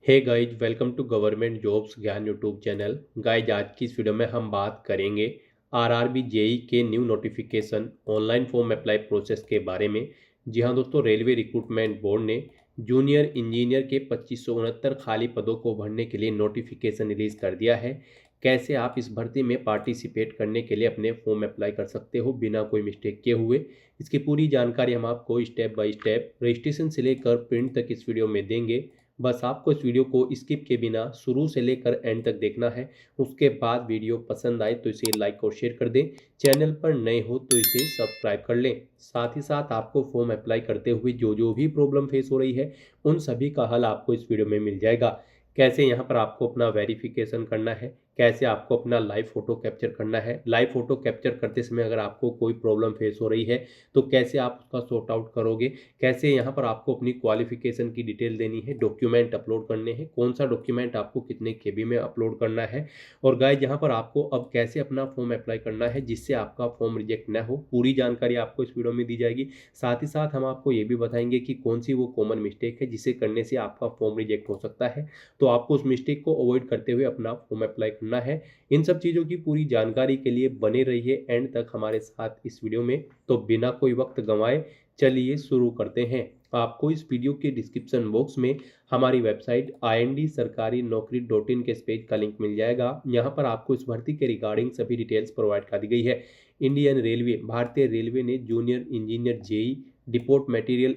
Hey guys, welcome to government jobs Gyan YouTube channel. Guys, आज की इस वीडियो में हम बात करेंगे आरआरबी जेई के new notification online form apply process के बारे में। जी हाँ दोस्तों, रेलवे रिक्रूटमेंट बोर्ड ने जूनियर इंजीनियर के 2569 खाली पदों को भरने के लिए नोटिफिकेशन रिलीज कर दिया है। कैसे आप इस भर्ती में पार्टिसिपेट करने के लिए अपने फॉर्म अप्लाई कर सकते हो बिना कोई मिस्टेक किए हुए, इसकी पूरी जानकारी हम आपको स्टेप बाय स्टेप रजिस्ट्रेशन से लेकर प्रिंट तक इस वीडियो में देंगे। बस आपको इस वीडियो को स्किप के बिना शुरू से लेकर एंड तक देखना है। उसके बाद वीडियो पसंद आए तो इसे लाइक और शेयर कर दें। चैनल पर नए हो तो इसे सब्सक्राइब कर लें। साथ ही साथ आपको फॉर्म अप्लाई करते हुए जो जो भी प्रॉब्लम फेस हो रही है, उन सभी का हल आपको इस वीडियो में मिल जाएगा। कैसे यहाँ पर आपको अपना वेरिफिकेशन करना है, कैसे आपको अपना लाइव फोटो कैप्चर करना है, लाइव फोटो कैप्चर करते समय अगर आपको कोई प्रॉब्लम फेस हो रही है तो कैसे आप उसका सॉर्ट आउट करोगे, कैसे यहाँ पर आपको अपनी क्वालिफिकेशन की डिटेल देनी है, डॉक्यूमेंट अपलोड करने हैं, कौन सा डॉक्यूमेंट आपको कितने केबी में अपलोड करना है, और गाइस यहाँ पर आपको अब कैसे अपना फॉर्म अप्लाई करना है जिससे आपका फॉर्म रिजेक्ट ना हो, पूरी जानकारी आपको इस वीडियो में दी जाएगी। साथ ही साथ हम आपको ये भी बताएंगे कि कौन सी वो कॉमन मिस्टेक है जिसे करने से आपका फॉर्म रिजेक्ट हो सकता है, तो आपको उस मिस्टेक को अवॉइड करते हुए अपना फॉर्म अप्लाई करना है। इन सब चीज़ों की पूरी जानकारी के लिए बने रहिए एंड तक हमारे साथ इस वीडियो में। तो बिना कोई वक्त गंवाए चलिए शुरू करते हैं। आपको इस वीडियो के डिस्क्रिप्शन बॉक्स में हमारी वेबसाइट ind-sarkari-naukri.in के इस पेज का लिंक मिल जाएगा। यहाँ पर आपको इस भर्ती के रिगार्डिंग सभी डिटेल्स प्रोवाइड कर दी गई है। इंडियन रेलवे, भारतीय रेलवे ने junior engineer JE, depot material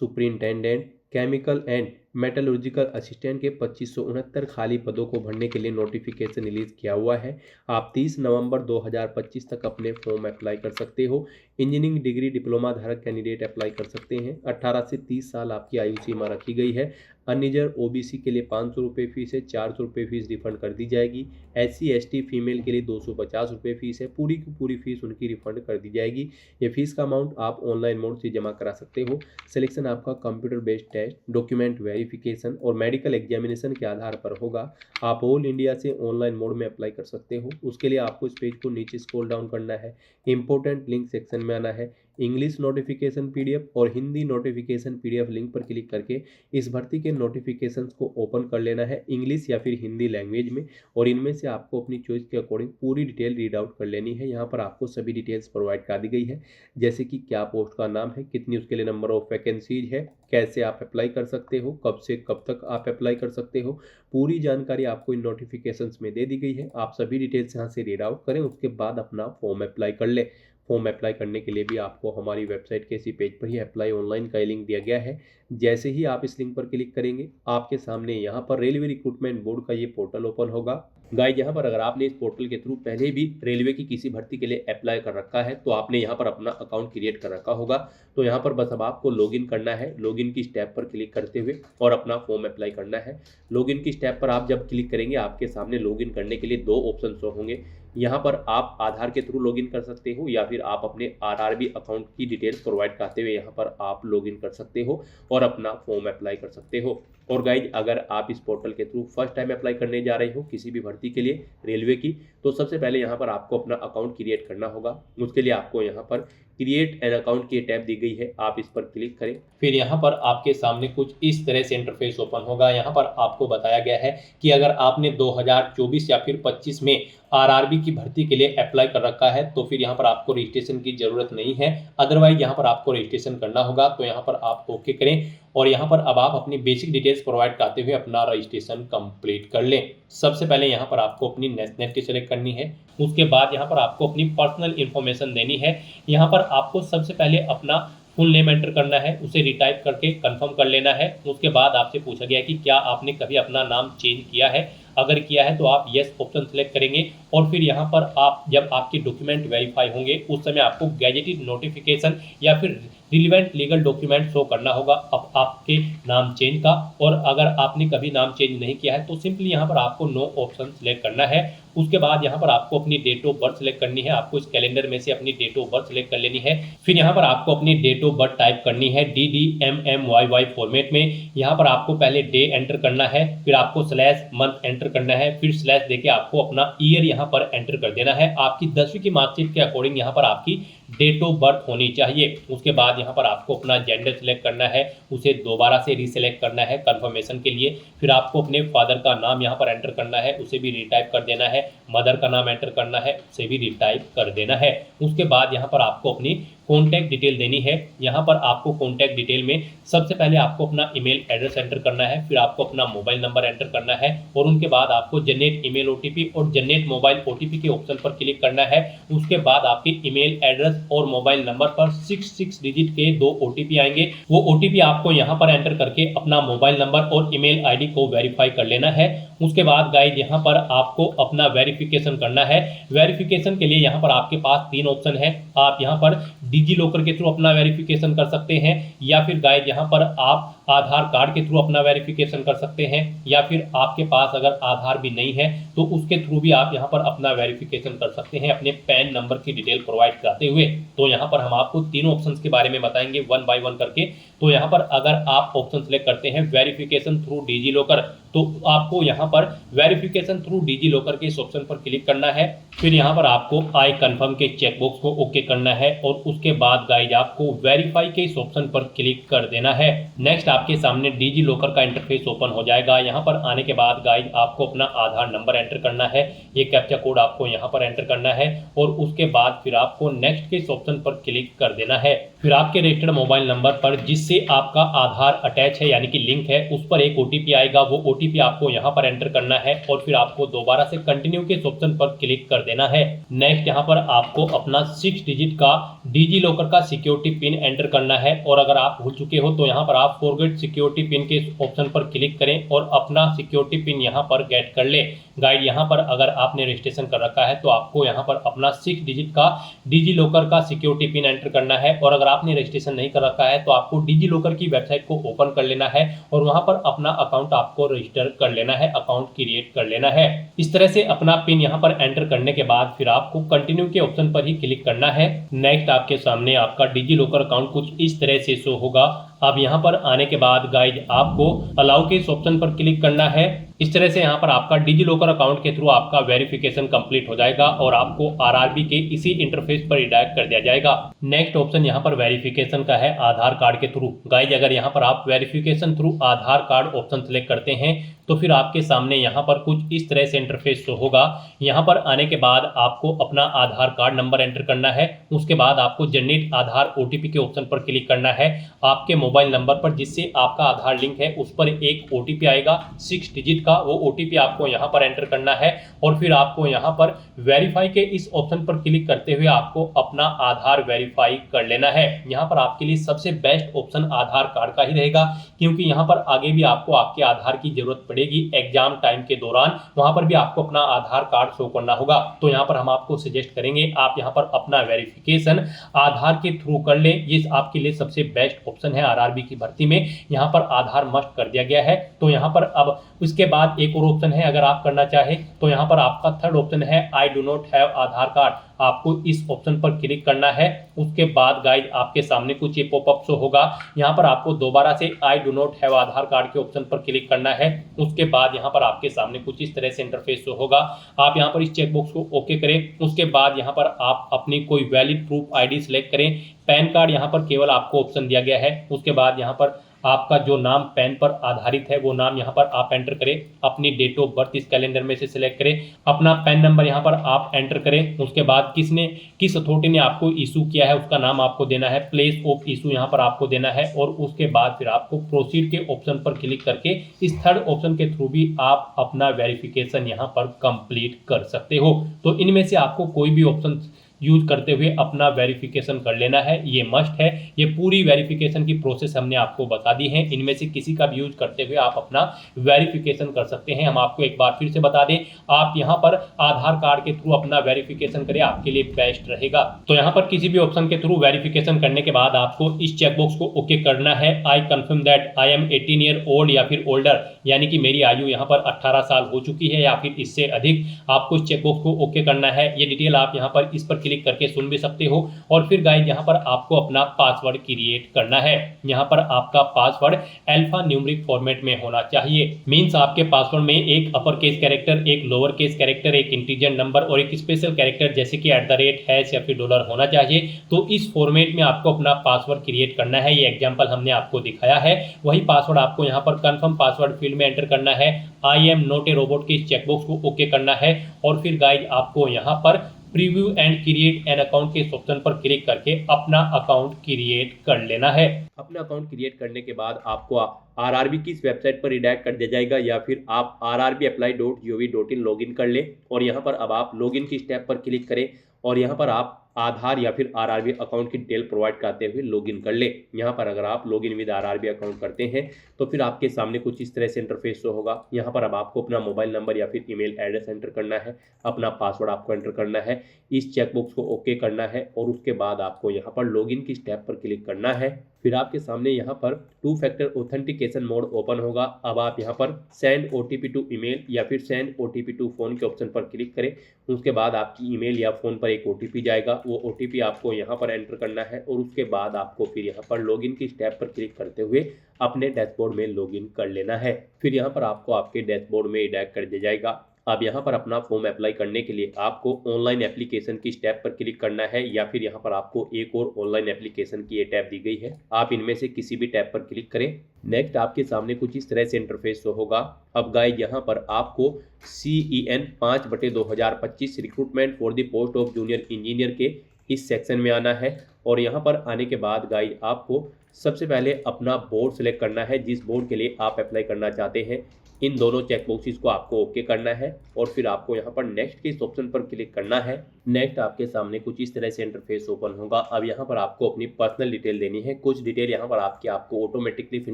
superintendent, chemical and metallurgical assistant के 2569 खाली पदों को भरने के लिए नोटिफिकेशन रिलीज किया हुआ है। आप 30 नवंबर 2025 तक अपने फॉर्म अप्लाई कर सकते हो। इंजीनियरिंग डिग्री डिप्लोमा धारक कैंडिडेट अप्लाई कर सकते हैं। 18 से 30 साल आपकी आयु सीमा रखी गई है। अनरिजर्व ओबीसी के लिए 500 रुपये फीस है, 400 रुपये फीस रिफंड कर दी जाएगी। SC ST फीमेल के लिए 250 रुपये फीस है, पूरी की पूरी फीस उनकी रिफंड कर दी जाएगी। ये फीस का अमाउंट आप ऑनलाइन मोड से जमा करा सकते हो। सिलेक्शन आपका computer based test, document verification और मेडिकल एग्जामिनेशन के आधार पर होगा। आप ऑल इंडिया से ऑनलाइन मोड में अप्लाई कर सकते हो। उसके लिए आपको इस पेज को नीचे स्क्रॉल डाउन करना है, इंपॉर्टेंट लिंक सेक्शन में आना है, इंग्लिश नोटिफिकेशन PDF और हिंदी नोटिफिकेशन PDF लिंक पर क्लिक करके इस भर्ती के नोटिफिकेशंस को ओपन कर लेना है इंग्लिश या फिर हिंदी लैंग्वेज में, और इनमें से आपको अपनी चॉइस के अकॉर्डिंग पूरी डिटेल रीड आउट कर लेनी है। यहाँ पर आपको सभी डिटेल्स प्रोवाइड कर दी गई है, जैसे कि क्या पोस्ट का नाम है, कितनी उसके लिए नंबर ऑफ वैकेंसीज है, कैसे आप अप्लाई कर सकते हो, कब से कब तक आप अप्लाई कर सकते हो, पूरी जानकारी आपको इन नोटिफिकेशंस में दे दी गई है। आप सभी डिटेल्स यहाँ से रीड आउट करें, उसके बाद अपना फॉर्म अप्लाई कर लें। फॉर्म अप्लाई करने के लिए भी आपको हमारी वेबसाइट के इसी पेज पर ही अप्लाई ऑनलाइन का लिंक दिया गया है। जैसे ही आप इस लिंक पर क्लिक करेंगे, आपके सामने यहाँ पर रेलवे रिक्रूटमेंट बोर्ड का ये पोर्टल ओपन होगा। गाइस, यहाँ पर अगर आपने इस पोर्टल के थ्रू पहले भी रेलवे की किसी भर्ती के लिए अप्लाई कर रखा है तो आपने यहाँ पर अपना अकाउंट क्रिएट कर रखा होगा। तो यहाँ पर बस अब आपको लॉगिन करना है। लॉगिन की स्टेप पर क्लिक करते हुए और अपना फॉर्म अप्लाई करना है। लॉगिन की स्टेप पर आप जब क्लिक करेंगे, आपके सामने लॉगिन करने के लिए दो ऑप्शन शो होंगे। यहाँ पर आप आधार के थ्रू लॉगिन कर सकते हो या फिर आप अपने आरआरबी अकाउंट की डिटेल्स प्रोवाइड करते हुए यहाँ पर आप लॉगिन कर सकते हो और अपना फॉर्म अप्लाई कर सकते हो। और गाइज, अगर आप इस पोर्टल के थ्रू फर्स्ट टाइम अप्लाई करने जा रहे हो किसी भी भर्ती के लिए रेलवे की, तो सबसे पहले यहाँ पर आपको अपना अकाउंट क्रिएट करना होगा। उसके लिए आपको यहाँ पर क्रिएट एन अकाउंट की टैब दी गई है, आप इस पर क्लिक करें। फिर यहाँ पर आपके सामने कुछ इस तरह से इंटरफेस ओपन होगा। यहाँ पर आपको बताया गया है कि अगर आपने 2024 या फिर 25 में आरआरबी की भर्ती के लिए अप्लाई कर रखा है तो फिर यहाँ पर आपको रजिस्ट्रेशन की जरूरत नहीं है। अदरवाइज यहाँ पर आपको रजिस्ट्रेशन करना होगा, तो यहाँ पर आप ओके करें और यहाँ पर अब आप अपनी बेसिक डिटेल्स प्रोवाइड करते हुए अपना रजिस्ट्रेशन कंप्लीट कर लें। सबसे पहले यहाँ पर आपको अपनी नेशनलिटी सेलेक्ट करनी है। उसके बाद यहाँ पर आपको अपनी पर्सनल इन्फॉर्मेशन देनी है। यहाँ पर आपको सबसे पहले अपना फुल नेम एंटर करना है, उसे रिटाइप करके कंफर्म कर लेना है। उसके बाद आपसे पूछा गया कि क्या आपने कभी अपना नाम चेंज किया है। अगर किया है तो आप यस ऑप्शन सेलेक्ट करेंगे और फिर यहाँ पर आप जब आपके डॉक्यूमेंट वेरीफाई होंगे उस समय आपको गैजेटेड नोटिफिकेशन या फिर रिलीवेंट लीगल डॉक्यूमेंट शो करना होगा अब आपके नाम चेंज का। और अगर आपने कभी नाम चेंज नहीं किया है तो सिंपली यहाँ पर आपको नो ऑप्शन सेलेक्ट करना है। उसके बाद यहाँ पर आपको अपनी डेट ऑफ बर्थ सेलेक्ट करनी है। आपको इस कैलेंडर में से अपनी डेट ऑफ बर्थ सेलेक्ट कर लेनी है। फिर यहाँ पर आपको अपनी डेट ऑफ बर्थ टाइप करनी है DDMMYY फॉर्मेट में। यहाँ पर आपको पहले डे एंटर करना है, फिर आपको स्लैश मंथ एंटर करना है, फिर स्लैश देके आपको अपना ईयर यहाँ पर एंटर कर देना है। आपकी 10वीं की मार्कशीट के अकॉर्डिंग यहाँ पर आपकी डेट ऑफ बर्थ होनी चाहिए। उसके बाद यहाँ पर आपको अपना जेंडर सेलेक्ट करना है, उसे दोबारा से रीसेलेक्ट करना है कंफर्मेशन के लिए। फिर आपको अपने फादर का नाम यहाँ पर एंटर करना है, उसे भी रीटाइप कर देना है। मदर का नाम एंटर करना है, उसे भी रीटाइप कर देना है। उसके बाद यहाँ पर आपको अपनी कॉन्टैक्ट डिटेल देनी है। यहाँ पर आपको कॉन्टैक्ट डिटेल में सबसे पहले आपको अपना ईमेल एड्रेस एंटर करना है, फिर आपको अपना मोबाइल नंबर एंटर करना है और उनके बाद आपको जनरेट ईमेल ओटीपी और जनरेट मोबाइल ओटीपी के ऑप्शन पर क्लिक करना है। उसके बाद आपके ईमेल एड्रेस और मोबाइल नंबर पर 6 डिजिट के 2 ओटीपी आएंगे। वो ओटीपी आपको यहाँ पर एंटर करके अपना मोबाइल नंबर और ईमेल आईडी को वेरीफाई कर लेना है। उसके बाद गाइज यहाँ पर आपको अपना वेरिफिकेशन करना है। वेरिफिकेशन के लिए यहाँ पर आपके पास 3 ऑप्शन है। आप यहाँ पर डिजी लॉकर के थ्रू अपना वेरिफिकेशन कर सकते हैं, या फिर गाइज यहाँ पर आप आधार कार्ड के थ्रू अपना वेरिफिकेशन कर सकते हैं, या फिर आपके पास अगर आधार भी नहीं है तो उसके थ्रू भी आप यहाँ पर अपना वेरिफिकेशन कर सकते हैं अपने पैन नंबर की डिटेल प्रोवाइड कराते हुए। तो यहाँ पर हम आपको तीनों ऑप्शंस के बारे में बताएंगे 1 बाय 1 करके। तो यहाँ पर अगर आप ऑप्शन सेलेक्ट करते हैं वेरिफिकेशन थ्रू डिजी लॉकर, तो आपको यहाँ पर वेरिफिकेशन थ्रू डिजी लॉकर के इस ऑप्शन पर क्लिक करना है। फिर यहाँ पर आपको आई कंफर्म के चेकबॉक्स को ओके करना है और उसके बाद गाइज आपको वेरीफाई के इस ऑप्शन पर क्लिक कर देना है। नेक्स्ट आपके सामने डिजी लॉकर का इंटरफेस ओपन हो जाएगा। यहाँ पर आने के बाद गाइज आपको अपना आधार नंबर एंटर करना है, ये कैप्चा कोड आपको यहाँ पर एंटर करना है और उसके बाद फिर आपको नेक्स्ट के इस ऑप्शन पर क्लिक कर देना है। फिर आपके रजिस्टर्ड मोबाइल नंबर पर जिससे आपका आधार अटैच है यानी कि लिंक है, उस पर एक ओटीपी आएगा। वो ओटीपी आपको यहाँ पर एंटर करना है और फिर आपको दोबारा से कंटिन्यू के इस ऑप्शन पर क्लिक कर देना है। नेक्स्ट यहाँ पर आपको अपना 6 डिजिट का डिजी लॉकर का सिक्योरिटी पिन एंटर करना है और अगर आप भूल चुके हो तो यहाँ पर आप फॉरगेट सिक्योरिटी पिन के ऑप्शन पर क्लिक करें और अपना सिक्योरिटी पिन यहाँ पर गेट कर ले। गाइड यहाँ पर अगर आपने रजिस्ट्रेशन कर रखा है तो आपको यहाँ पर अपना 6 डिजिट का डिजी लॉकर का सिक्योरिटी पिन एंटर करना है और अगर आपने रजिस्ट्रेशन नहीं कर रखा है तो आपको डिजी लॉकर की वेबसाइट को ओपन कर लेना है और वहां पर अपना अकाउंट आपको रजिस्टर कर लेना है, अकाउंट क्रिएट कर लेना है। इस तरह से अपना पिन यहाँ पर एंटर करने के बाद फिर आपको कंटिन्यू के ऑप्शन पर ही क्लिक करना है। नेक्स्ट आपके सामने आपका डिजी लॉकर अकाउंट कुछ इस तरह से शो होगा। अब यहाँ पर आने के बाद गाइज आपको अलाउ के इस ऑप्शन पर क्लिक करना है। इस तरह से यहाँ पर आपका डिजी लॉकर अकाउंट के थ्रू आपका वेरिफिकेशन कंप्लीट हो जाएगा और आपको आरआरबी के इसी इंटरफेस पर रिडायरेक्ट कर दिया जाएगा। नेक्स्ट ऑप्शन यहाँ पर वेरिफिकेशन का है आधार कार्ड के थ्रू। गाइज अगर यहाँ पर आप वेरिफिकेशन थ्रू आधार कार्ड ऑप्शन सेलेक्ट करते हैं तो फिर आपके सामने यहाँ पर कुछ इस तरह से इंटरफेस शो होगा। यहाँ पर आने के बाद आपको अपना आधार कार्ड नंबर एंटर करना है। उसके बाद आपको जनरेट आधार ओटीपी के ऑप्शन पर क्लिक करना है। आपके मोबाइल नंबर पर जिससे आपका आधार लिंक है उस पर एक ओटीपी आएगा 6 डिजिट का, वो ओटीपी आपको यहाँ पर एंटर करना है और फिर आपको यहाँ पर वेरीफाई के इस ऑप्शन पर क्लिक करते हुए आपको अपना आधार वेरीफाई कर लेना है। यहाँ पर आपके लिए सबसे बेस्ट ऑप्शन आधार कार्ड का ही रहेगा, क्योंकि यहाँ पर आगे भी आपको आपके आधार की जरूरत पड़ेगी एग्जाम टाइम के दौरान, वहां पर भी आपको अपना आधार कार्ड शो करना होगा। तो यहाँ पर हम आपको सजेस्ट करेंगे आप यहाँ पर अपना वेरिफिकेशन आधार के थ्रू कर ले, ये आपके लिए सबसे बेस्ट ऑप्शन है। आरआरबी की भर्ती में यहाँ पर आधार मस्ट कर दिया गया है। तो यहाँ पर अब उसके बाद एक और ऑप्शन है, अगर आप करना चाहे तो यहाँ पर आपका थर्ड ऑप्शन है I do not have Aadhaar card. आपको इस ऑप्शन पर क्लिक करना है। उसके बाद गाइड आपके सामने कुछ ये पॉपअप शो होगा। यहाँ पर आपको दोबारा से I do not have Aadhaar card के ऑप्शन पर क्लिक करना है। उसके बाद यहाँ पर आपके सामने कुछ इस तरह से इंटरफेस शो होगा। आप यहाँ पर इस चेकबॉक्स को ओके करें। उसके बाद यहाँ पर आप अपनी कोई वैलिड प्रूफ आईडी सिलेक्ट करें। पैन कार्ड यहाँ पर केवल आपको ऑप्शन दिया गया है। उसके बाद यहाँ पर आपका जो नाम पैन पर आधारित है वो नाम यहाँ पर आप एंटर करें। अपनी डेट ऑफ बर्थ इस कैलेंडर में से सिलेक्ट करें। अपना पैन नंबर यहाँ पर आप एंटर करें। उसके बाद किस अथॉरिटी ने आपको इशू किया है उसका नाम आपको देना है। प्लेस ऑफ इशू यहाँ पर आपको देना है और उसके बाद फिर आपको प्रोसीड के ऑप्शन पर क्लिक करके इस थर्ड ऑप्शन के थ्रू भी आप अपना वेरिफिकेशन यहाँ पर कंप्लीट कर सकते हो। तो इनमें से आपको कोई भी ऑप्शन यूज करते हुए अपना वेरिफिकेशन कर लेना है, ये मस्ट है। ये पूरी वेरिफिकेशन की प्रोसेस हमने आपको बता दी है। इनमें से किसी का भी यूज करते हुए आप अपना वेरिफिकेशन कर सकते हैं। हम आपको एक बार फिर से बता दें, आप यहाँ पर आधार कार्ड के थ्रू अपना वेरिफिकेशन करें, आपके लिए बेस्ट रहेगा। तो यहाँ पर किसी भी ऑप्शन के थ्रू वेरिफिकेशन करने के बाद आपको इस चेकबॉक्स को ओके करना है। I confirm that I am 18 year old या फिर ओल्डर, यानी कि मेरी आयु यहाँ पर 18 साल हो चुकी है या फिर इससे अधिक। आपको इस चेकबॉक्स को ओके करना है। ये डिटेल आप यहाँ पर इस पर क्लिक करके सुन भी सकते हो। और फिर गाइज यहाँ पर आपको अपना पासवर्ड क्रिएट करना है। यहाँ पर आपका पासवर्ड अल्फा न्यूमेरिक फॉर्मेट में होना चाहिए। मीन्स आपके पासवर्ड में एक अपर केस कैरेक्टर, एक लोअर केस कैरेक्टर, एक इंटीजर नंबर और एक स्पेशल कैरेक्टर जैसे कि @ हैश या फिर डॉलर होना चाहिए। तो इस फॉर्मेट में आपको अपना पासवर्ड क्रिएट करना है। ये एग्जाम्पल हमने आपको दिखाया है। वही पासवर्ड आपको यहाँ पर कंफर्म पासवर्ड फील्ड में एंटर करना है। I am not a robot के इस चेकबॉक्स को ओके करना है। और फिर गाइज आपको यहाँ पर preview and create an account के इस ऑप्शन पर क्लिक करके अपना अकाउंट क्रिएट कर लेना है। अपना अकाउंट क्रिएट करने के बाद आपको आरआरबी की इस वेबसाइट पर रिडायरेक्ट कर दिया जाएगा, या फिर आप rrbapply.gov.in लॉगिन कर ले। और यहाँ पर अब आप लॉगिन की स्टेप पर क्लिक करें और यहाँ पर आप आधार या फिर आरआरबी अकाउंट की डिटेल प्रोवाइड कराते हुए लॉगिन कर ले। यहाँ पर अगर आप लॉगिन विद आरआरबी अकाउंट करते हैं तो फिर आपके सामने कुछ इस तरह से इंटरफेस शो होगा। यहाँ पर अब आपको अपना मोबाइल नंबर या फिर ईमेल एड्रेस एंटर करना है, अपना पासवर्ड आपको एंटर करना है, इस चेकबॉक्स को ओके करना है और उसके बाद आपको यहाँ पर लॉगिन की स्टेप पर क्लिक करना है। फिर आपके सामने यहाँ पर 2 फैक्टर ऑथेंटिकेशन मोड ओपन होगा। अब आप यहाँ पर सेंड ओटीपी टू ईमेल या फिर सेंड ओटीपी टू फोन के ऑप्शन पर क्लिक करें। उसके बाद आपकी ईमेल या फोन पर एक ओटीपी जाएगा, वो ओटीपी आपको यहाँ पर एंटर करना है और उसके बाद आपको फिर यहाँ पर लॉगिन की स्टेप पर क्लिक करते हुए अपने डैशबोर्ड में लॉगिन कर लेना है। फिर यहाँ पर आपको आपके डैशबोर्ड में रिडायरेक्ट कर दिया जाएगा। अब यहाँ पर अपना फॉर्म अप्लाई करने के लिए आपको ऑनलाइन एप्लीकेशन की स्टेप पर क्लिक करना है, या फिर यहाँ पर आपको एक और ऑनलाइन एप्लीकेशन की ये टैब दी गई है, आप इनमें से किसी भी टैब पर क्लिक करें। नेक्स्ट आपके सामने कुछ इस तरह से इंटरफेस शो होगा। अब गाइस यहाँ पर आपको CEN 5/2025 recruitment for the post of junior engineer के इस सेक्शन में आना है। और यहाँ पर आने के बाद गाइस आपको सबसे पहले अपना बोर्ड सेलेक्ट करना है, जिस बोर्ड के लिए आप अप्लाई करना चाहते हैं। इन दोनों चेकबॉक्सेस को आपको ओके करना है और फिर आपको यहाँ पर नेक्स्ट के इस ऑप्शन पर क्लिक करना है। नेक्स्ट आपके सामने कुछ इस तरह से इंटरफेस ओपन होगा। अब यहाँ पर आपको अपनी पर्सनल डिटेल देनी है। कुछ डिटेल यहाँ पर आपको ऑटोमेटिकली फिर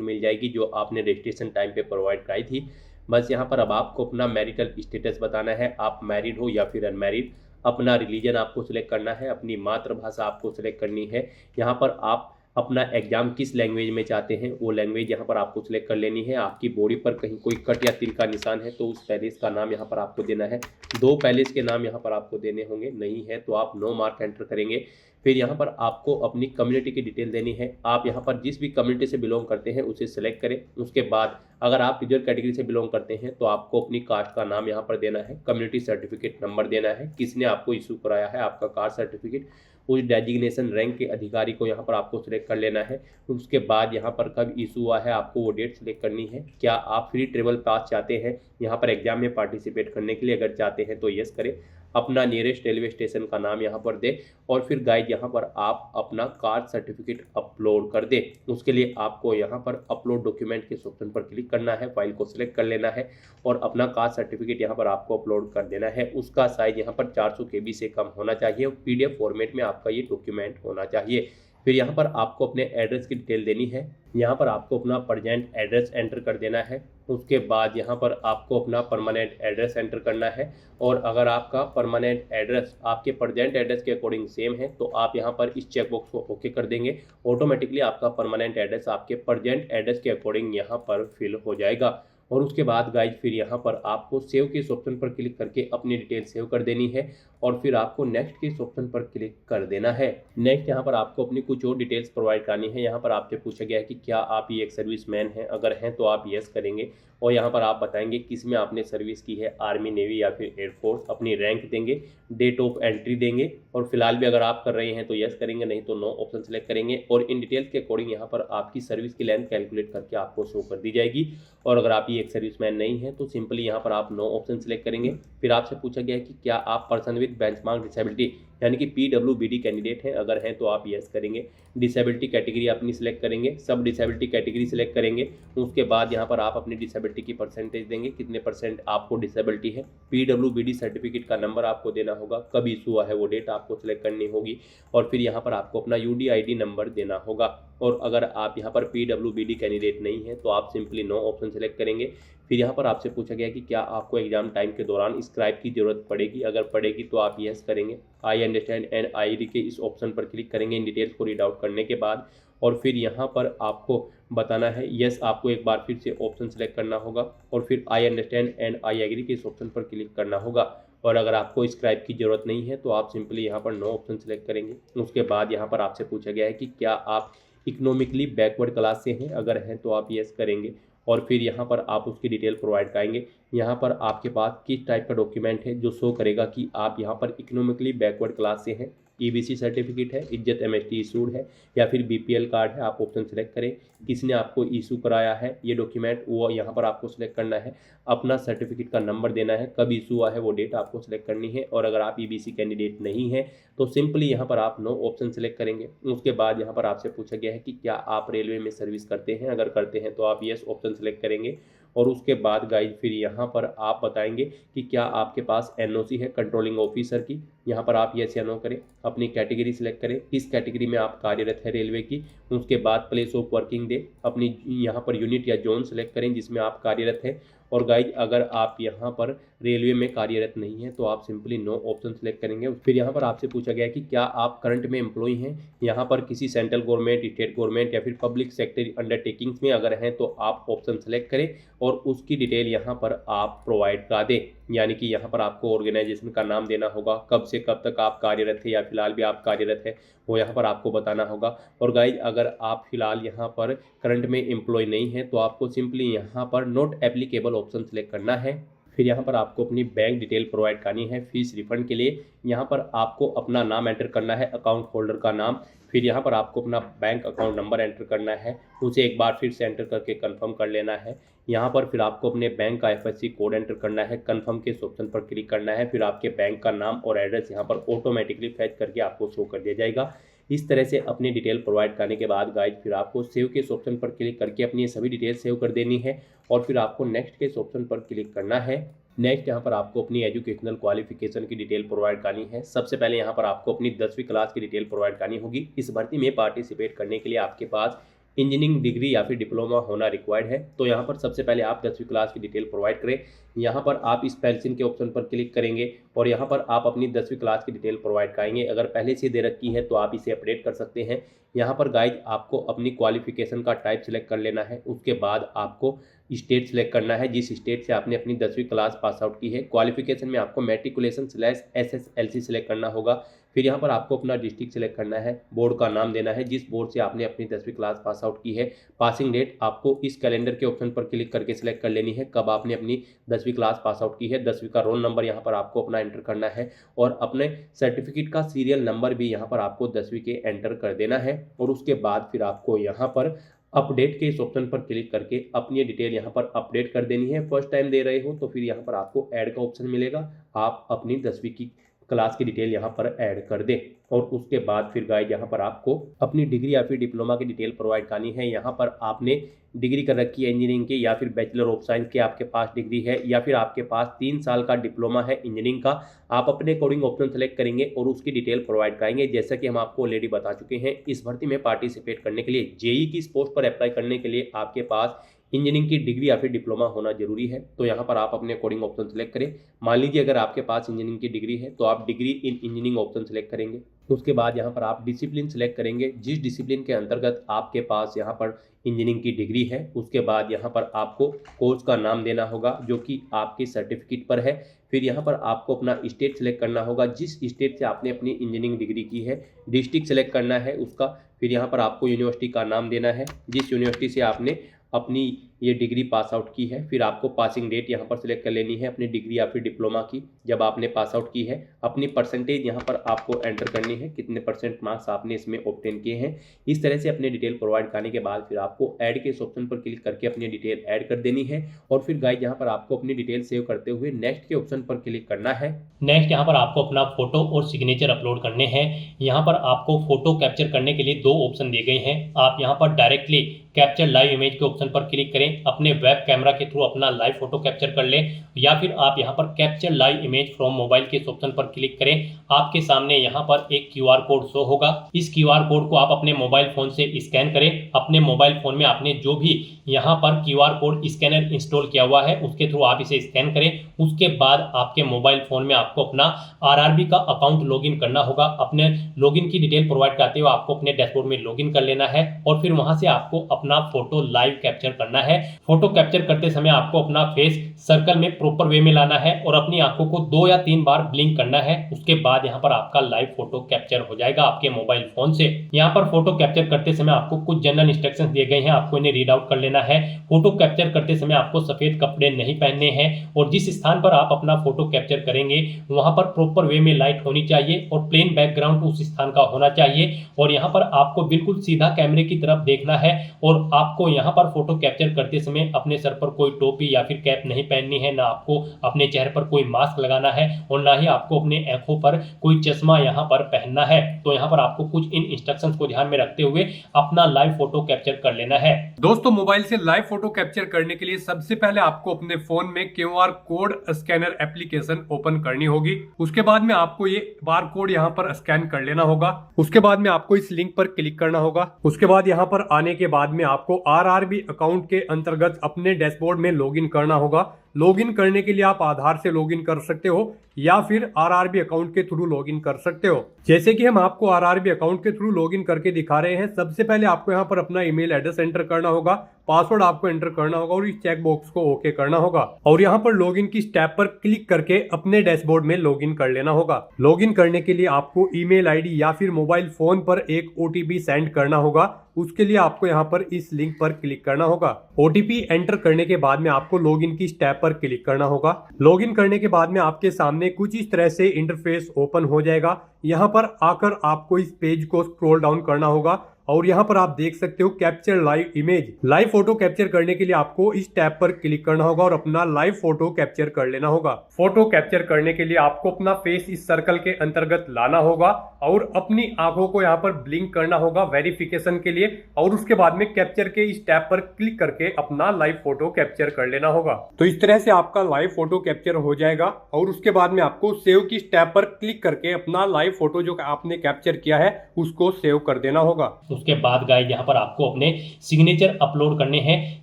मिल जाएगी जो आपने रजिस्ट्रेशन टाइम पे प्रोवाइड कराई थी। बस यहाँ पर अब आपको अपना मैरिटल स्टेटस बताना है, आप मैरिड हो या फिर अनमैरिड। अपना रिलीजन आपको सिलेक्ट करना है, अपनी मातृभाषा आपको सिलेक्ट करनी है। यहाँ पर आप अपना एग्जाम किस लैंग्वेज में चाहते हैं वो लैंग्वेज यहाँ पर आपको सिलेक्ट कर लेनी है। आपकी बॉडी पर कहीं कोई कट या तिल का निशान है तो उस पैलेस का नाम यहाँ पर आपको देना है। 2 पैलेस के नाम यहाँ पर आपको देने होंगे, नहीं है तो आप नो मार्क एंटर करेंगे। फिर यहाँ पर आपको अपनी कम्युनिटी की डिटेल देनी है। आप यहाँ पर जिस भी कम्युनिटी से बिलोंग करते हैं उसे सिलेक्ट करें। उसके बाद अगर आप रिजर्व कैटेगरी से बिलोंग करते हैं तो आपको अपनी कास्ट का नाम यहाँ पर देना है, कम्युनिटी सर्टिफिकेट नंबर देना है, किसने आपको इशू कराया है आपका कास्ट सर्टिफिकेट, उस डेजिग्नेशन रैंक के अधिकारी को यहाँ पर आपको सिलेक्ट कर लेना है। उसके बाद यहाँ पर कब इशू हुआ है आपको वो डेट सिलेक्ट करनी है। क्या आप फ्री ट्रेवल पास चाहते हैं यहाँ पर एग्जाम में पार्टिसिपेट करने के लिए, अगर चाहते हैं तो यस करें। अपना नियरेस्ट रेलवे स्टेशन का नाम यहाँ पर दें और फिर गाइड यहाँ पर आप अपना कास्ट सर्टिफिकेट अपलोड कर दें। उसके लिए आपको यहाँ पर अपलोड डॉक्यूमेंट के ऑप्शन पर क्लिक करना है, फाइल को सिलेक्ट कर लेना है और अपना कास्ट सर्टिफिकेट यहाँ पर आपको अपलोड कर देना है। उसका साइज यहाँ पर 400 KB से कम होना चाहिए और PDF फॉर्मेट में आपका ये डॉक्यूमेंट होना चाहिए। फिर यहाँ पर आपको अपने एड्रेस की डिटेल देनी है। यहाँ पर आपको अपना प्रेजेंट एड्रेस एंटर कर देना है। उसके बाद यहाँ पर आपको अपना परमानेंट एड्रेस एंटर करना है और अगर आपका परमानेंट एड्रेस आपके प्रेजेंट एड्रेस के अकॉर्डिंग सेम है तो आप यहाँ पर इस चेकबॉक्स को ओके कर देंगे। ऑटोमेटिकली आपका परमानेंट एड्रेस आपके प्रेजेंट एड्रेस के अकॉर्डिंग यहाँ पर फिल हो जाएगा। और उसके बाद गाइज फिर यहाँ पर आपको सेव के इस ऑप्शन पर क्लिक करके अपनी डिटेल सेव कर देनी है और फिर आपको नेक्स्ट के इस ऑप्शन पर क्लिक कर देना है। नेक्स्ट यहाँ पर आपको अपनी कुछ और डिटेल्स प्रोवाइड करनी है। यहाँ पर आपसे पूछा गया है कि क्या आप ये एक सर्विसमैन हैं, अगर हैं तो आप यस करेंगे और यहाँ पर आप बताएंगे किस में आपने सर्विस की है, आर्मी, नेवी या फिर एयरफोर्स, अपनी रैंक देंगे, डेट ऑफ एंट्री देंगे और फिलहाल भी अगर आप कर रहे हैं तो यस करेंगे, नहीं तो नो ऑप्शन सेलेक्ट करेंगे और इन डिटेल्स के अकॉर्डिंग यहाँ पर आपकी सर्विस की लेंथ कैलकुलेट करके आपको शो कर दी जाएगी। और अगर आप ये एक सर्विसमैन नहीं है तो सिंपली यहाँ पर आप नो ऑप्शन सेलेक्ट करेंगे। फिर आपसे पूछा गया है कि क्या आप पर्सन विद बेंचमार्क डिसेबिलिटी यानी कि PWBD कैंडिडेट हैं, अगर हैं तो आप यस करेंगे। डिसेबिलिटी कैटेगरी अपनी सिलेक्ट करेंगे, सब डिसेबिलिटी कैटेगरी सिलेक्ट करेंगे। उसके बाद यहाँ पर आप अपनी डिसेबिलिटी की परसेंटेज देंगे, कितने % आपको डिसेबिलिटी है। PWBD सर्टिफिकेट का नंबर आपको देना होगा, कब इशू हुआ है वो डेट आपको सिलेक्ट करनी होगी और फिर यहाँ पर आपको अपना UDID नंबर देना होगा। और अगर आप यहाँ पर PWBD कैंडिडेट नहीं है तो आप सिंपली नो ऑप्शन सेलेक्ट करेंगे। फिर यहाँ पर आपसे पूछा गया कि क्या आपको एग्जाम टाइम के दौरान स्क्राइब की जरूरत पड़ेगी, अगर पड़ेगी तो आप यस करेंगे। आई अंडरस्टैंड एंड आई रीड के इस ऑप्शन पर क्लिक करेंगे इन डिटेल्स को रीड आउट करने के बाद और फिर यहाँ पर आपको बताना है यस। आपको एक बार फिर से ऑप्शन सेलेक्ट करना होगा और फिर I understand and I agree के इस ऑप्शन पर क्लिक करना होगा और अगर आपको स्क्राइब की ज़रूरत नहीं है तो आप सिंपली यहाँ पर नो ऑप्शन सेलेक्ट करेंगे। उसके बाद यहाँ पर आपसे पूछा गया है कि क्या आप इकोनॉमिकली बैकवर्ड क्लास से हैं, अगर हैं तो आप येस करेंगे और फिर यहाँ पर आप उसकी डिटेल प्रोवाइड कराएंगे। यहाँ पर आपके पास किस टाइप का डॉक्यूमेंट है जो शो करेगा कि आप यहाँ पर इकोनॉमिकली बैकवर्ड क्लास से हैं। ईबीसी सर्टिफिकेट है, इज्जत एमएसटी इशूड है या फिर बीपीएल कार्ड है, आप ऑप्शन सेलेक्ट करें। किसने आपको इशू कराया है ये डॉक्यूमेंट, वो यहाँ पर आपको सिलेक्ट करना है। अपना सर्टिफिकेट का नंबर देना है, कब इशू हुआ है वो डेट आपको सिलेक्ट करनी है। और अगर आप ईबीसी कैंडिडेट नहीं है तो सिंपली यहाँ पर आप नो ऑप्शन सेलेक्ट करेंगे। उसके बाद यहाँ पर आपसे पूछा गया है कि क्या आप रेलवे में सर्विस करते हैं, अगर करते हैं तो आप येस ऑप्शन सेलेक्ट करेंगे। और उसके बाद गाइज फिर यहाँ पर आप बताएंगे कि क्या आपके पास एनओसी है कंट्रोलिंग ऑफिसर की, यहाँ पर आप येस या नो करें। अपनी कैटेगरी सिलेक्ट करें, किस कैटेगरी में आप कार्यरत है रेलवे की। उसके बाद प्लेस ऑफ वर्किंग डे, अपनी यहाँ पर यूनिट या जोन सेलेक्ट करें जिसमें आप कार्यरत हैं। और गाइज अगर आप यहाँ पर रेलवे में कार्यरत नहीं है तो आप सिंपली नो ऑप्शन सेलेक्ट करेंगे। फिर यहाँ पर आपसे पूछा गया है कि क्या आप करंट में एम्प्लॉय हैं, यहाँ पर किसी सेंट्रल गवर्नमेंट, स्टेट गवर्नमेंट या फिर पब्लिक सेक्टर अंडरटेकिंग्स में अगर हैं तो आप ऑप्शन सेलेक्ट करें और उसकी डिटेल यहाँ पर आप प्रोवाइड करा दें। यानी कि यहाँ पर आपको ऑर्गेनाइजेशन का नाम देना होगा, कब से कब तक आप कार्यरत है या फिलहाल भी आप कार्यरत है वो यहाँ पर आपको बताना होगा। और गाइज अगर आप फिलहाल यहाँ पर करंट में एम्प्लॉय नहीं है तो आपको सिंपली यहाँ पर नॉट एप्लीकेबल ऑप्शन सेलेक्ट करना है। फिर यहाँ पर आपको अपनी बैंक डिटेल प्रोवाइड करनी है फीस रिफंड के लिए। यहाँ पर आपको अपना नाम एंटर करना है, अकाउंट होल्डर का नाम। फिर यहाँ पर आपको अपना बैंक अकाउंट नंबर एंटर करना है, उसे एक बार फिर से एंटर करके कंफर्म कर लेना है। यहाँ पर फिर आपको अपने बैंक का एफएससी कोड एंटर करना है, कंफर्म के ऑप्शन पर क्लिक करना है। फिर आपके बैंक का नाम और एड्रेस यहाँ पर ऑटोमेटिकली फैच करके आपको शो कर दिया जाएगा। इस तरह से अपनी डिटेल प्रोवाइड करने के बाद गाइज फिर आपको सेव के ऑप्शन पर क्लिक करके अपनी ये सभी डिटेल सेव कर देनी है और फिर आपको नेक्स्ट के ऑप्शन पर क्लिक करना है। नेक्स्ट यहाँ पर आपको अपनी एजुकेशनल क्वालिफिकेशन की डिटेल प्रोवाइड करनी है। सबसे पहले यहाँ पर आपको अपनी 10वीं क्लास की डिटेल प्रोवाइड करनी होगी। इस भर्ती में पार्टिसिपेट करने के लिए आपके पास इंजीनियरिंग डिग्री या फिर डिप्लोमा होना रिक्वायर्ड है। तो यहाँ पर सबसे पहले आप 10वीं क्लास की डिटेल प्रोवाइड करें। यहाँ पर आप स्पेल्सिंग के ऑप्शन पर क्लिक करेंगे और यहाँ पर आप अपनी 10वीं क्लास की डिटेल प्रोवाइड कराएंगे। अगर पहले से दे रखी है तो आप इसे अपडेट कर सकते हैं। यहाँ पर गाइज आपको अपनी क्वालिफिकेशन का टाइप सेलेक्ट कर लेना है। उसके बाद आपको स्टेट सेलेक्ट करना है, जिस स्टेट से आपने अपनी 10वीं क्लास पास आउट की है। क्वालिफिकेशन में आपको मैट्रिकुलेशन/SSLC सेलेक्ट करना होगा। फिर यहाँ पर आपको अपना डिस्ट्रिक्ट सेलेक्ट करना है, बोर्ड का नाम देना है जिस बोर्ड से आपने अपनी 10वीं क्लास पास आउट की है। पासिंग डेट आपको इस कैलेंडर के ऑप्शन पर क्लिक करके सिलेक्ट कर लेनी है, कब आपने अपनी 10वीं क्लास पास आउट की है। 10वीं का रोल नंबर यहाँ पर आपको अपना एंटर करना है और अपने सर्टिफिकेट का सीरियल नंबर भी यहाँ पर आपको 10वीं के एंटर कर देना है। और उसके बाद फिर आपको यहाँ पर अपडेट के इस ऑप्शन पर क्लिक करके अपनी डिटेल यहाँ पर अपडेट कर देनी है। फर्स्ट टाइम दे रहे हो तो फिर यहाँ पर आपको ऐड का ऑप्शन मिलेगा, आप अपनी 10वीं की क्लास की डिटेल यहाँ पर ऐड कर दें। और उसके बाद फिर गाइज यहाँ पर आपको अपनी डिग्री या फिर डिप्लोमा की डिटेल प्रोवाइड करनी है। यहाँ पर आपने डिग्री कर रखी है इंजीनियरिंग की या फिर बैचलर ऑफ साइंस की आपके पास डिग्री है या फिर आपके पास 3 साल का डिप्लोमा है इंजीनियरिंग का, आप अपने अकॉर्डिंग ऑप्शन सेलेक्ट करेंगे और उसकी डिटेल प्रोवाइड कराएंगे। जैसा कि हम आपको ऑलरेडी बता चुके हैं, इस भर्ती में पार्टिसिपेट करने के लिए जेई की इस पोस्ट पर अप्लाई करने के लिए आपके पास इंजीनियरिंग की डिग्री या फिर डिप्लोमा होना जरूरी है। तो यहाँ पर आप अपने अकॉर्डिंग ऑप्शन सेलेक्ट करें। मान लीजिए अगर आपके पास इंजीनियरिंग की डिग्री है तो आप degree in engineering option select करेंगे। उसके बाद यहाँ पर आप डिसिप्लिन सेलेक्ट करेंगे, जिस डिसिप्लिन के अंतर्गत आपके पास यहाँ पर इंजीनियरिंग की डिग्री है। उसके बाद यहाँ पर आपको कोर्स का नाम देना होगा जो कि आपके सर्टिफिकेट पर है। फिर यहाँ पर आपको अपना स्टेट सेलेक्ट करना होगा, जिस स्टेट से आपने अपनी इंजीनियरिंग डिग्री की है। डिस्ट्रिक्ट सेलेक्ट करना है उसका। फिर यहाँ पर आपको यूनिवर्सिटी का नाम देना है, जिस यूनिवर्सिटी से आपने अपनी ये डिग्री पास आउट की है। फिर आपको पासिंग डेट यहाँ पर सिलेक्ट कर लेनी है अपनी डिग्री या फिर डिप्लोमा की, जब आपने पास आउट की है। अपनी परसेंटेज यहाँ पर आपको एंटर करनी है, कितने परसेंट मार्क्स आपने इसमें ऑब्टेन किए हैं। इस तरह से अपनी डिटेल प्रोवाइड करने के बाद फिर आपको ऐड के इस ऑप्शन पर क्लिक करके अपनी डिटेल ऐड कर देनी है। और फिर गाइज यहाँ पर आपको अपनी डिटेल सेव करते हुए नेक्स्ट के ऑप्शन पर क्लिक करना है। नेक्स्ट यहाँ पर आपको अपना फोटो और सिग्नेचर अपलोड करने हैं। यहाँ पर आपको फोटो कैप्चर करने के लिए 2 ऑप्शन दिए गए हैं। आप यहाँ पर डायरेक्टली कैप्चर लाइव इमेज के ऑप्शन पर क्लिक करें, अपने वेब कैमरा के थ्रू अपना लाइव फोटो कैप्चर कर लें, या फिर आप यहां पर capture live image from mobile के ऑप्शन पर क्लिक करें। आपके सामने यहां पर एक क्यूआर कोड शो होगा। इस क्यूआर कोड को आप अपने मोबाइल फोन से स्कैन करें। अपने मोबाइल फोन में आपने जो भी यहां पर क्यूआर कोड स्कैनर इंस्टॉल किया हुआ है उसके थ्रू आप इसे स्कैन करें। उसके बाद आपके मोबाइल फोन में आपको अपना आरआरबी का अकाउंट लॉगिन करना होगा। अपने लॉगिन की डिटेल प्रोवाइड करते हुए आपको अपने डैशबोर्ड में लॉगिन कर लेना है और फिर वहां से आपको अपना फोटो लाइव कैप्चर करना है फोटो कैप्चर करते समय आपको अपना फेस सर्कल में प्रॉपर वे में लाना है और अपनी आंखों को 2 या 3 बार ब्लिंक करना है। उसके बाद यहाँ पर आपका लाइव फोटो कैप्चर हो जाएगा आपके मोबाइल फोन से। यहाँ पर फोटो कैप्चर करते समय आपको कुछ जनरल इंस्ट्रक्शंस दिए गए हैं, आपको इन्हें रीड आउट कर लेना है। फोटो कैप्चर करते समय आपको सफेद कपड़े नहीं पहनने हैं और जिस स्थान पर आप अपना फोटो कैप्चर करेंगे वहां पर प्रॉपर वे में लाइट होनी चाहिए और प्लेन बैकग्राउंड उस स्थान का होना चाहिए और यहाँ पर आपको बिल्कुल सीधा कैमरे की तरफ देखना है और आपको यहाँ पर फोटो कैप्चर करते समय अपने सर पर कोई टोपी या फिर कैप नहीं पहननी है, ना आपको अपने चेहरे पर कोई मास्क लगाना है और ना ही आपको अपने आंखों पर कोई चश्मा यहाँ पर पहनना है। तो यहाँ पर आपको कुछ इन इंस्ट्रक्शंस को ध्यान में रखते हुए अपना लाइव फोटो कैप्चर कर लेना है। दोस्तों, मोबाइल से लाइव फोटो कैप्चर करने के लिए सबसे पहले आपको अपने फोन में QR code scanner application open करनी होगी। उसके बाद में आपको ये बार कोड यहाँ पर स्कैन कर लेना होगा। उसके बाद में आपको इस लिंक पर क्लिक करना होगा। उसके बाद यहाँ पर आने के बाद में आपको RRB अकाउंट के अंतर्गत अपने डैशबोर्ड में लॉगिन करना होगा। लॉगिन करने के लिए आप आधार से लॉगिन कर सकते हो या फिर RRB अकाउंट के थ्रू लॉगिन कर सकते हो। जैसे कि हम आपको RRB अकाउंट के थ्रू लॉगिन करके दिखा रहे हैं। सबसे पहले आपको यहाँ पर अपना ईमेल एड्रेस एंटर करना होगा, पासवर्ड आपको एंटर करना होगा और इस चेक बॉक्स को ओके करना होगा और यहाँ पर लॉगिन की स्टेप पर क्लिक करके अपने डैशबोर्ड में लॉगिन कर लेना होगा। लॉगिन करने के लिए आपको ईमेल आईडी या फिर मोबाइल फोन पर एक OTP सेंड करना होगा। उसके लिए आपको यहाँ पर इस लिंक पर क्लिक करना होगा। OTP एंटर करने के बाद में आपको लॉगिन की स्टेप पर क्लिक करना होगा। लॉगिन करने के बाद में आपके सामने कुछ इस तरह से इंटरफेस ओपन हो जाएगा। यहाँ पर आकर आपको इस पेज को स्क्रॉल डाउन करना होगा और यहाँ पर आप देख सकते हो capture live image. Live photo capture करने के लिए आपको इस टैब पर क्लिक करना होगा और अपना लाइव फोटो कैप्चर कर लेना होगा। फोटो कैप्चर करने के लिए आपको अपना फेस इस सर्कल के अंतर्गत लाना होगा और अपनी आंखों को यहाँ पर ब्लिंक करना होगा वेरिफिकेशन के लिए और उसके बाद में कैप्चर के इस टैब पर क्लिक करके अपना लाइव फोटो कैप्चर कर लेना होगा। तो इस तरह से आपका लाइव फोटो कैप्चर हो जाएगा और उसके बाद में आपको सेव की टैब पर क्लिक करके अपना लाइव फोटो जो आपने कैप्चर किया है उसको सेव कर देना होगा। उसके बाद गाइस यहाँ पर आपको अपने सिग्नेचर अपलोड करने हैं।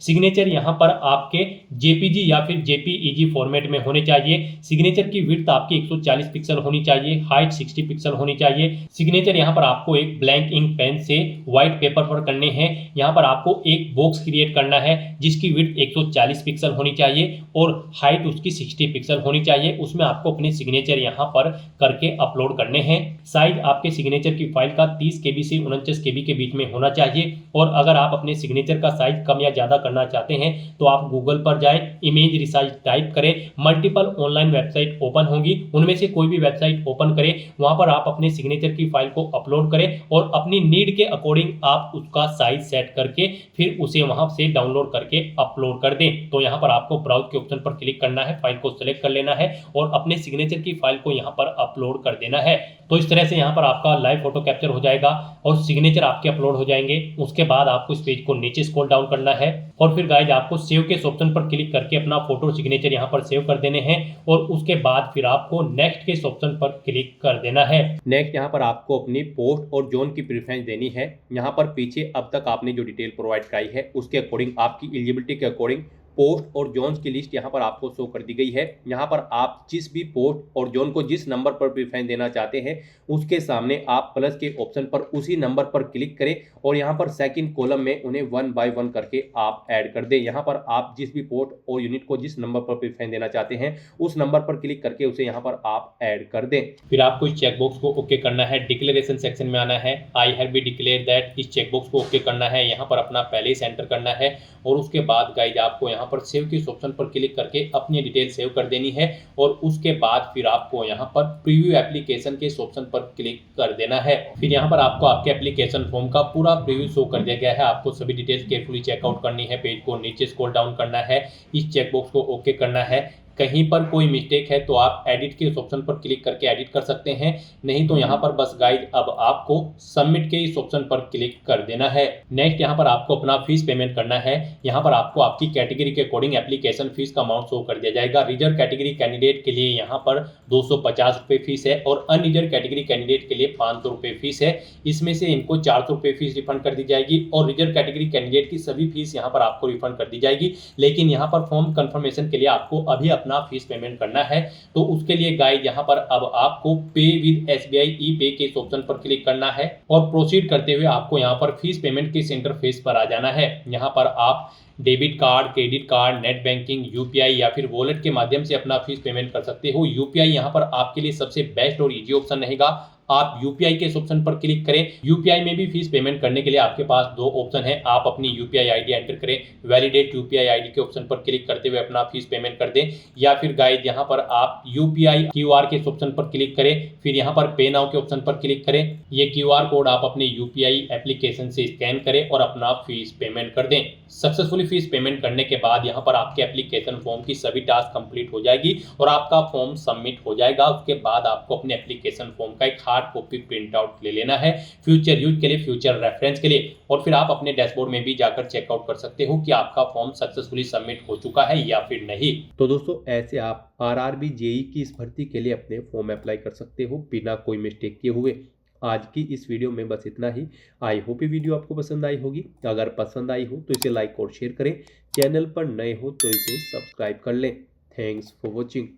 सिग्नेचर यहाँ पर आपके JPG या फिर JPEG फॉर्मेट में होने चाहिए। सिग्नेचर की विड्थ आपकी 140 पिक्सल होनी चाहिए, हाइट 60 पिक्सल होनी चाहिए। सिग्नेचर यहाँ पर आपको एक ब्लैंक इंक पेन से व्हाइट पेपर पर करने हैं। यहाँ पर आपको एक बॉक्स क्रिएट करना है जिसकी विड्थ 140 पिक्सल होनी चाहिए और हाइट उसकी 60 पिक्सल होनी चाहिए। उसमें आपको अपने सिग्नेचर यहाँ पर करके अपलोड करने हैं। साइज आपके सिग्नेचर की फाइल का 30 KB से 49 KB के बीच में होना चाहिए और अगर आप अपने सिग्नेचर का साइज कम या ज्यादा करना चाहते हैं तो आप गूगल पर जाएं, इमेज रिसाइज टाइप करें, मल्टीपल ऑनलाइन वेबसाइट ओपन होंगी, उनमें से कोई भी वेबसाइट ओपन करें, वहां पर आप अपने सिग्नेचर की फाइल को अपलोड करें और अपनी नीड के अकॉर्डिंग आप उसका साइज सेट करके फिर उसे वहां से डाउनलोड करके अपलोड कर दें। तो यहाँ पर आपको ब्राउज के ऑप्शन पर क्लिक करना है, फाइल को सिलेक्ट कर लेना है और अपने सिग्नेचर की फाइल को यहाँ पर अपलोड कर देना है। तो इस तरह से यहाँ पर आपका लाइव फोटो कैप्चर हो जाएगा और सिग्नेचर आपके अपलोड हो जाएंगे। उसके बाद आपको इस पेज को नीचे स्क्रॉल डाउन करना है और फिर गाइज आपको सेव के ऑप्शन पर क्लिक करके अपना फोटो सिग्नेचर यहाँ पर सेव कर देने हैं और उसके बाद फिर आपको नेक्स्ट के ऑप्शन पर क्लिक कर देना है। नेक्स्ट यहाँ पर आपको अपनी पोस्ट और जोन की प्रेफरेंस देनी है। यहाँ पर पीछे अब तक आपने जो डिटेल प्रोवाइड कराई है उसके अकॉर्डिंग आपकी एलिजिबिलिटी के अकॉर्डिंग पोस्ट और जोन्स की लिस्ट यहाँ पर आपको शो कर दी गई है। यहाँ पर आप जिस भी पोस्ट और जोन को जिस नंबर पर प्रेफरेंस देना चाहते हैं उसके सामने आप प्लस के ऑप्शन पर उसी नंबर पर क्लिक करें और यहाँ पर सेकंड कॉलम में उन्हें 1 बाय 1 करके आप ऐड कर दें। यहाँ पर आप जिस भी पोस्ट और यूनिट को जिस नंबर पर प्रेफरेंस देना चाहते हैं उस नंबर पर क्लिक करके उसे यहाँ पर आप ऐड कर दें। फिर आपको इस चेकबॉक्स को ओके करना है, डिक्लेरेशन सेक्शन में आना है, I have be declare that, इस चेकबॉक्स को ओके करना है, यहाँ पर अपना पहले ही सेंटर करना है और उसके बाद गाइज आपको यहाँ पर सेव के ऑप्शन पर क्लिक करके अपनी डिटेल सेव कर देनी है और उसके बाद फिर आपको यहाँ पर प्रीव्यू एप्लीकेशन के ऑप्शन पर क्लिक कर देना है। फिर यहाँ पर आपको आपके एप्लीकेशन फॉर्म का पूरा प्रीव्यू शो कर दिया गया है। आपको सभी डिटेल्स केयरफुली चेकआउट करनी है, पेज को नीचे स्क्रॉल डाउन करना है, इस चेकबॉक्स को ओके करना है। कहीं पर कोई मिस्टेक है तो आप एडिट के इस ऑप्शन पर क्लिक करके एडिट कर सकते हैं, नहीं तो यहाँ पर बस गाइड अब आपको सबमिट के इस ऑप्शन पर क्लिक कर देना है। नेक्स्ट यहाँ पर आपको अपना फीस पेमेंट करना है। यहाँ पर आपको आपकी कैटेगरी के अकॉर्डिंग एप्लीकेशन फीस का अमाउंट शो कर दिया जाएगा। रिजर्व कैटेगरी कैंडिडेट के लिए यहाँ पर 250 रुपये फीस है और अनरिजर्व कैटेगरी कैंडिडेट के लिए 500 रुपये फीस है। इसमें से इनको 400 रुपये फीस रिफंड कर दी जाएगी और रिजर्व कैटेगरी कैंडिडेट की सभी फीस यहाँ पर आपको रिफंड कर दी जाएगी। लेकिन यहाँ पर फॉर्म कंफर्मेशन के लिए आपको अभी अपना फीस पेमेंट करना है, तो उसके लिए गाइड यहाँ पर अब आपको पे विद SBI ई पे के ऑप्शन पर क्लिक करना है और प्रोसीड करते हुए आपको यहाँ पर फीस पेमेंट के इंटरफेस पर आ जाना है। यहाँ पर आप debit card, credit card, net banking, UPI या फिर वॉलेट के माध्यम से अपना फीस पेमेंट कर सकते हो। यूपीआई यहाँ पर आपके लिए सबसे बेस्ट और इजी ऑप्शन रहेगा। आप यूपीआई के इस ऑप्शन पर क्लिक करें। यूपीआई में भी फीस पेमेंट करने के लिए आपके पास दो ऑप्शन है। आप अपनी यूपीआई आईडी एंटर करें, वैलिडेट यूपीआई आईडी के ऑप्शन पर क्लिक करते हुए अपना फीस पेमेंट कर दें, या फिर गाइस यहाँ पर आप यूपीआई क्यूआर के इस ऑप्शन पर क्लिक करें, फिर यहाँ पर पे नाउ के ऑप्शन पर क्लिक करें। ये क्यूआर कोड आप अपने यूपीआई एप्लीकेशन से स्कैन करें और अपना फीस पेमेंट कर दें। सक्सेसफुली फीस पेमेंट करने के बाद यहाँ पर आपके एप्लीकेशन फॉर्म की सभी टास्क कंप्लीट हो जाएगी और आपका फॉर्म सबमिट हो जाएगा। उसके बाद आपको अपने एप्लीकेशन फॉर्म का एक हार्ड कॉपी प्रिंट आउट ले लेना है फ्यूचर यूज के लिए, फ्यूचर रेफरेंस के लिए, और फिर आप अपने डैशबोर्ड में भी जाकर चेकआउट कर सकते हो कि आपका फॉर्म सक्सेसफुली सबमिट हो चुका है या फिर नहीं। तो दोस्तों ऐसे आप आरआरबी जेई की इस भर्ती के लिए अपने फॉर्म अप्लाई कर सकते हो बिना कोई मिस्टेक किए हुए। आज की इस वीडियो में बस इतना ही। आई होप ये वीडियो आपको पसंद आई होगी। अगर पसंद आई हो तो इसे लाइक और शेयर करें। चैनल पर नए हो तो इसे सब्सक्राइब कर लें। Thanks for watching.